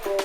When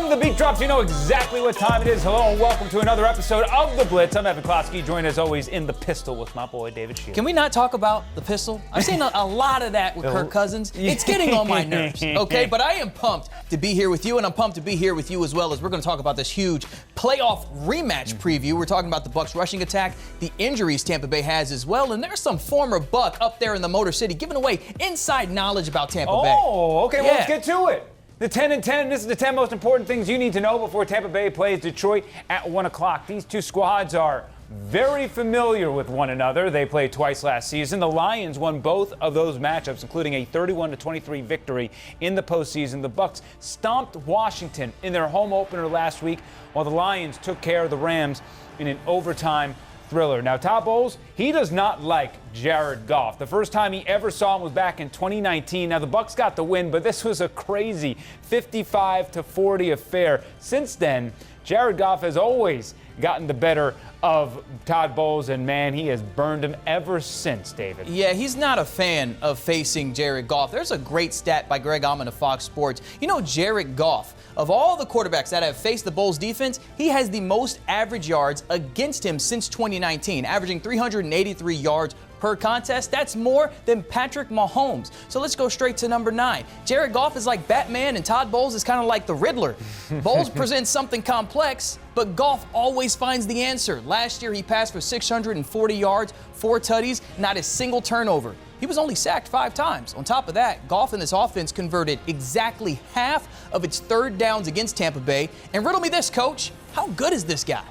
the beat drops, you know exactly what time it is. Hello and welcome to another episode of The Blitz. I'm Evan Closky, joined as always in the pistol with my boy David Schiele. Can we not talk about the pistol? I've seen a lot of that with Kirk Cousins. It's getting on my nerves, okay? But I am pumped to be here with you, and I'm pumped to be here with you as well, as we're going to talk about this huge playoff rematch preview. We're talking about the Bucs rushing attack, the injuries Tampa Bay has as well, and there's some former Buc up there in the Motor City giving away inside knowledge about Tampa Bay. Oh, okay, well, let's get to it. The 10 and 10, this is the 10 most important things you need to know before Tampa Bay plays Detroit at 1 o'clock. These two squads are very familiar with one another. They played twice last season. The Lions won both of those matchups, including a 31-23 victory in the postseason. The Bucs stomped Washington in their home opener last week, while the Lions took care of the Rams in an overtime thriller. Now, Todd Bowles, he does not like Jared Goff. The first time he ever saw him was back in 2019. Now, the Bucs got the win, but this was a crazy 55-40 affair. Since then, Jared Goff has always gotten the better of Todd Bowles, and man, he has burned him ever since, David. Yeah, he's not a fan of facing Jared Goff. There's a great stat by Greg Auman of Fox Sports. You know, Jared Goff, of all the quarterbacks that have faced the Bulls defense, he has the most average yards against him since 2019, averaging 383 yards per contest. That's more than Patrick Mahomes. So let's go straight to number 9. Jared Goff is like Batman, and Todd Bowles is kind of like the Riddler. Bowles presents something complex, but Goff always finds the answer. Last year, he passed for 640 yards, 4 tutties, not a single turnover. He was only sacked 5 times. On top of that, Goff in this offense converted exactly half of its third downs against Tampa Bay. And riddle me this, Coach. How good is this guy?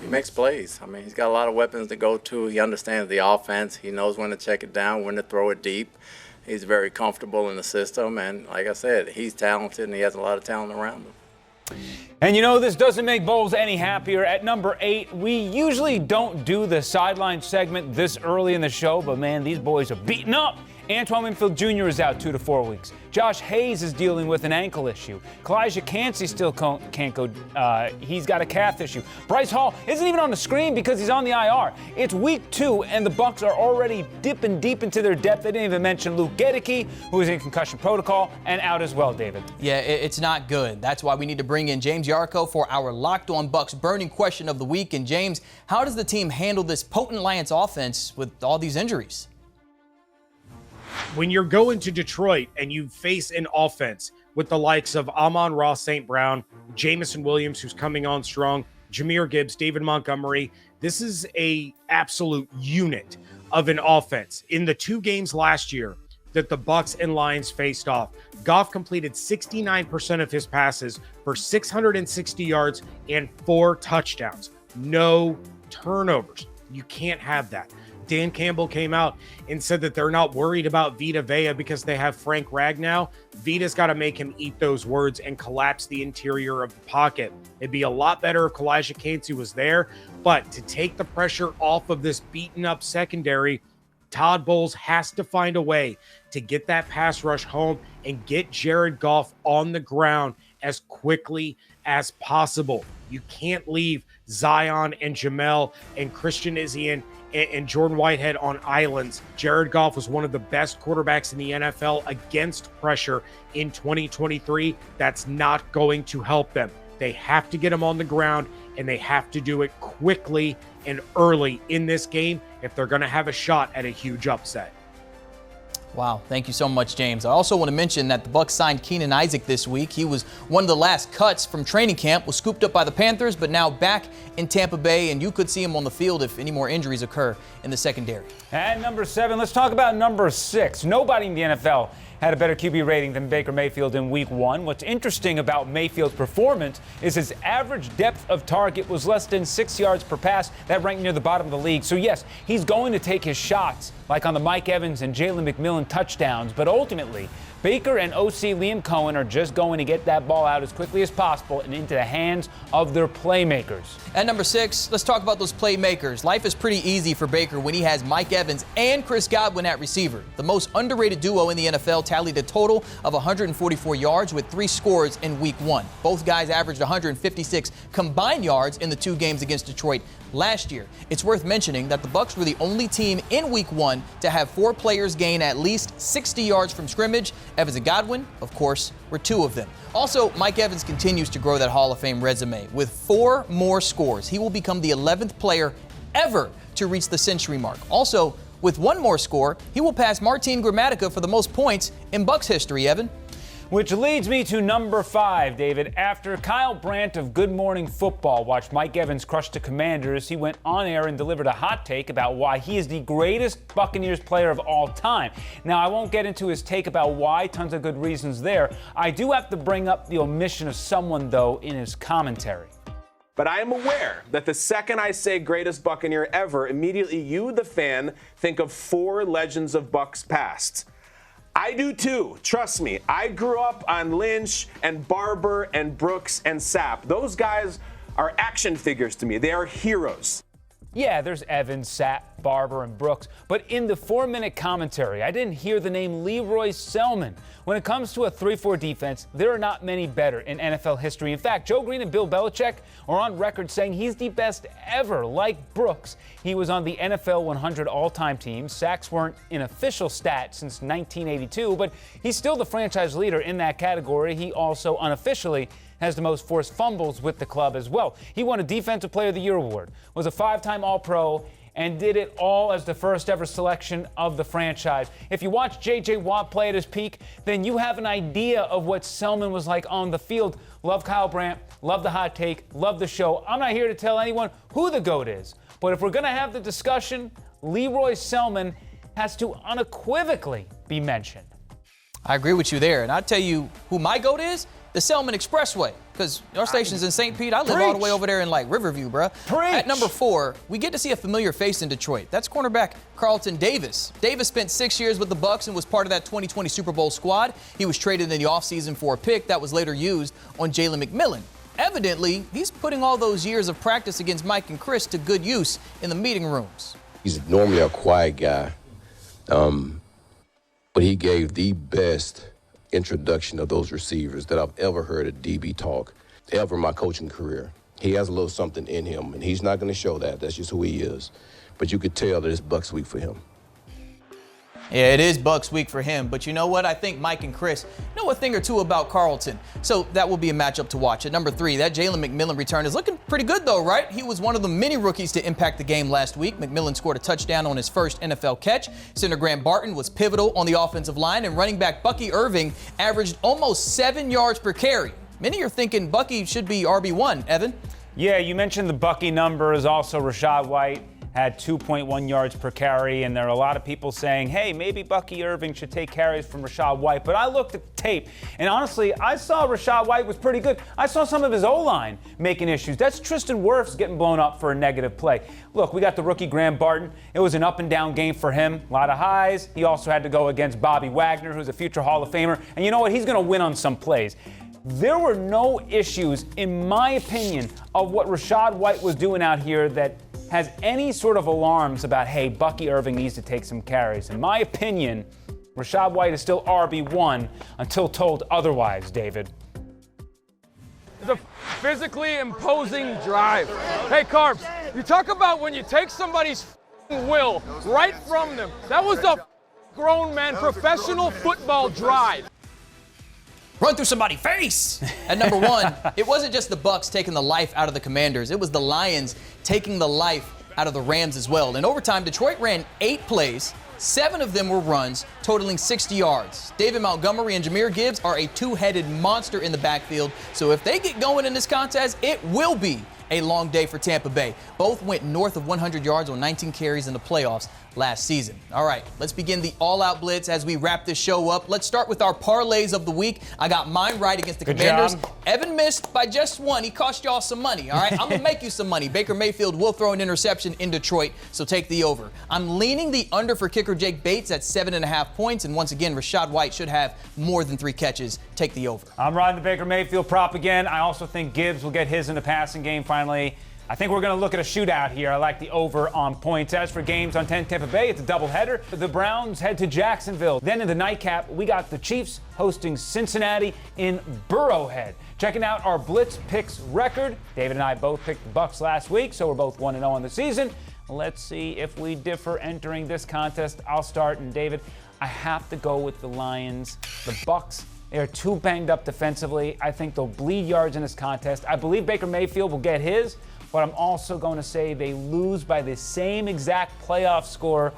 He makes plays. I mean, he's got a lot of weapons to go to. He understands the offense. He knows when to check it down, when to throw it deep. He's very comfortable in the system. And like I said, he's talented, and he has a lot of talent around him. And you know, this doesn't make Bowles any happier. At number 8, we usually don't do the sideline segment this early in the show, but man, these boys are beaten up. Antoine Winfield Jr. is out 2 to 4 weeks. Josh Hayes is dealing with an ankle issue. Kalijah Kancey still can't go. He's got a calf issue. Bryce Hall isn't even on the screen because he's on the IR. It's week 2, and the Bucs are already dipping deep into their depth. They didn't even mention Luke Gedeke, who is in concussion protocol and out as well, David. Yeah, it's not good. That's why we need to bring in James Yarko for our Locked On Bucs burning question of the week. And James, how does the team handle this potent Lions offense with all these injuries? When you're going to Detroit and you face an offense with the likes of Amon-Ra St. Brown, Jamison Williams, who's coming on strong, Jahmyr Gibbs, David Montgomery, this is a absolute unit of an offense. In the 2 games last year that the Bucs and Lions faced off, Goff completed 69% of his passes for 660 yards and 4 touchdowns. No turnovers. You can't have that. Dan Campbell came out and said that they're not worried about Vita Vea because they have Frank Ragnow. Vita's got to make him eat those words and collapse the interior of the pocket. It'd be a lot better if Kalijah Kancey was there, but to take the pressure off of this beaten up secondary, Todd Bowles has to find a way to get that pass rush home and get Jared Goff on the ground as quickly as possible. You can't leave Zion and Jamel and Christian Izzy and Jordan Whitehead on islands. Jared Goff was one of the best quarterbacks in the NFL against pressure in 2023. That's not going to help them. They have to get him on the ground, and they have to do it quickly and early in this game if they're going to have a shot at a huge upset. Wow, thank you so much, James. I also want to mention that the Bucs signed Keenan Isaac this week. He was one of the last cuts from training camp, was scooped up by the Panthers, but now back in Tampa Bay, and you could see him on the field if any more injuries occur in the secondary. And number 7, let's talk about number 6. Nobody in the NFL had a better QB rating than Baker Mayfield in week 1. What's interesting about Mayfield's performance is his average depth of target was less than 6 yards per pass. That ranked near the bottom of the league. So yes, he's going to take his shots like on the Mike Evans and Jalen McMillan touchdowns, but ultimately Baker and OC Liam Cohen are just going to get that ball out as quickly as possible and into the hands of their playmakers. At number 6, let's talk about those playmakers. Life is pretty easy for Baker when he has Mike Evans and Chris Godwin at receiver. The most underrated duo in the NFL tallied a total of 144 yards with 3 scores in Week 1. Both guys averaged 156 combined yards in the 2 games against Detroit last year. It's worth mentioning that the Bucs were the only team in Week 1 to have 4 players gain at least 60 yards from scrimmage. Evans and Godwin, of course, were 2 of them. Also, Mike Evans continues to grow that Hall of Fame resume. With 4 more scores, he will become the 11th player ever to reach the century mark. Also, with 1 more score, he will pass Martin Gramatica for the most points in Bucs history, Evan. Which leads me to number 5, David. After Kyle Brandt of Good Morning Football watched Mike Evans crush the Commanders, he went on air and delivered a hot take about why he is the greatest Buccaneers player of all time. Now, I won't get into his take about why, tons of good reasons there. I do have to bring up the omission of someone, though, in his commentary. But I am aware that the second I say greatest Buccaneer ever, immediately you, the fan, think of 4 legends of Bucs past. I do too, trust me. I grew up on Lynch and Barber and Brooks and Sapp. Those guys are action figures to me. They are heroes. Yeah, there's Evans, Sapp, Barber, and Brooks. But in the 4-minute commentary, I didn't hear the name Leroy Selman. When it comes to a 3-4 defense, there are not many better in NFL history. In fact, Joe Green and Bill Belichick are on record saying he's the best ever. Like Brooks, he was on the NFL 100 all-time team. Sacks weren't an official stat since 1982, but he's still the franchise leader in that category. He also unofficially has the most forced fumbles with the club as well. He won a Defensive Player of the Year award, was a 5-time All-Pro, and did it all as the first ever selection of the franchise. If you watch J.J. Watt play at his peak, then you have an idea of what Selman was like on the field. Love Kyle Brandt, love the hot take, love the show. I'm not here to tell anyone who the GOAT is, but if we're going to have the discussion, Leroy Selman has to unequivocally be mentioned. I agree with you there, and I'll tell you who my GOAT is. The Selman Expressway, because our station's in St. Pete. I live all the way over there in, like, Riverview, bruh. At number 4, we get to see a familiar face in Detroit. That's cornerback Carlton Davis. Davis spent 6 years with the Bucs and was part of that 2020 Super Bowl squad. He was traded in the offseason for a pick that was later used on Jalen McMillan. Evidently, he's putting all those years of practice against Mike and Chris to good use in the meeting rooms. He's normally a quiet guy, but he gave the best introduction of those receivers that I've ever heard a DB talk, ever in my coaching career. He has a little something in him, and he's not going to show that. That's just who he is. But you could tell that it's Bucs week for him. Yeah, it is Bucs week for him, but you know what? I think Mike and Chris know a thing or two about Carlton, so that will be a matchup to watch. At number 3, that Jalen McMillan return is looking pretty good though, right? He was one of the many rookies to impact the game last week. McMillan scored a touchdown on his first NFL catch. Center Graham Barton was pivotal on the offensive line, and running back Bucky Irving averaged almost 7 yards per carry. Many are thinking Bucky should be RB1, Evan. Yeah, you mentioned the Bucky numbers. Also, Rachaad White had 2.1 yards per carry, and there are a lot of people saying, hey, maybe Bucky Irving should take carries from Rachaad White. But I looked at the tape, and honestly, I saw Rachaad White was pretty good. I saw some of his O-line making issues. That's Tristan Wirfs getting blown up for a negative play. Look, we got the rookie Graham Barton. It was an up-and-down game for him. A lot of highs. He also had to go against Bobby Wagner, who's a future Hall of Famer. And you know what? He's going to win on some plays. There were no issues, in my opinion, of what Rachaad White was doing out here that has any sort of alarms about, hey, Bucky Irving needs to take some carries. In my opinion, Rachaad White is still RB1 until told otherwise, David. It's a physically imposing drive. Hey, Carbs, you talk about when you take somebody's will right from them. That was a grown man professional football drive. Run through somebody's face. At number 1, it wasn't just the Bucs taking the life out of the Commanders. It was the Lions taking the life out of the Rams as well. In overtime, Detroit ran 8 plays. 7 of them were runs, totaling 60 yards. David Montgomery and Jahmyr Gibbs are a two-headed monster in the backfield. So if they get going in this contest, it will be a long day for Tampa Bay. Both went north of 100 yards on 19 carries in the playoffs last season. All right, let's begin the all-out blitz as we wrap this show up. Let's start with our parlays of the week. I got mine right against the Commanders. Job. Evan missed by just one. He cost y'all some money, all right? I'm going to make you some money. Baker Mayfield will throw an interception in Detroit, so take the over. I'm leaning the under for kicker Jake Bates at 7.5 points, and once again, Rachaad White should have more than 3 catches. Take the over. I'm riding the Baker Mayfield prop again. I also think Gibbs will get his in the passing game finally. I think we're going to look at a shootout here. I like the over on points. As for games on 10 Tampa Bay, it's a doubleheader. The Browns head to Jacksonville. Then in the nightcap, we got the Chiefs hosting Cincinnati in Burrowhead. Checking out our Blitz picks record. David and I both picked the Bucs last week, so we're both 1-0 on the season. Let's see if we differ entering this contest. I'll start, and David, I have to go with the Lions. The Bucs, they're too banged up defensively. I think they'll bleed yards in this contest. I believe Baker Mayfield will get his, but I'm also going to say they lose by the same exact playoff score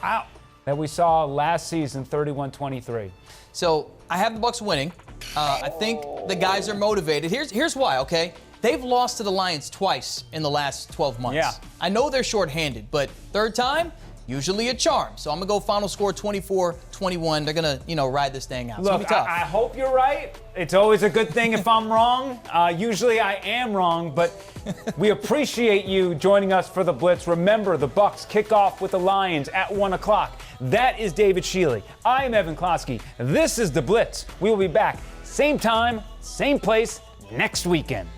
that we saw last season, 31-23. So I have the Bucs winning. I think the guys are motivated. Here's why, okay? They've lost to the Lions twice in the last 12 months. Yeah. I know they're shorthanded, but third time, usually a charm. So I'm going to go final score 24-21. They're going to, ride this thing out. It's Look, going to be tough. I hope you're right. It's always a good thing if I'm wrong. Usually I am wrong, but we appreciate you joining us for the Blitz. Remember, the Bucs kick off with the Lions at 1 o'clock. That is David Schiele. I am Evan Closky. This is the Blitz. We will be back same time, same place next weekend.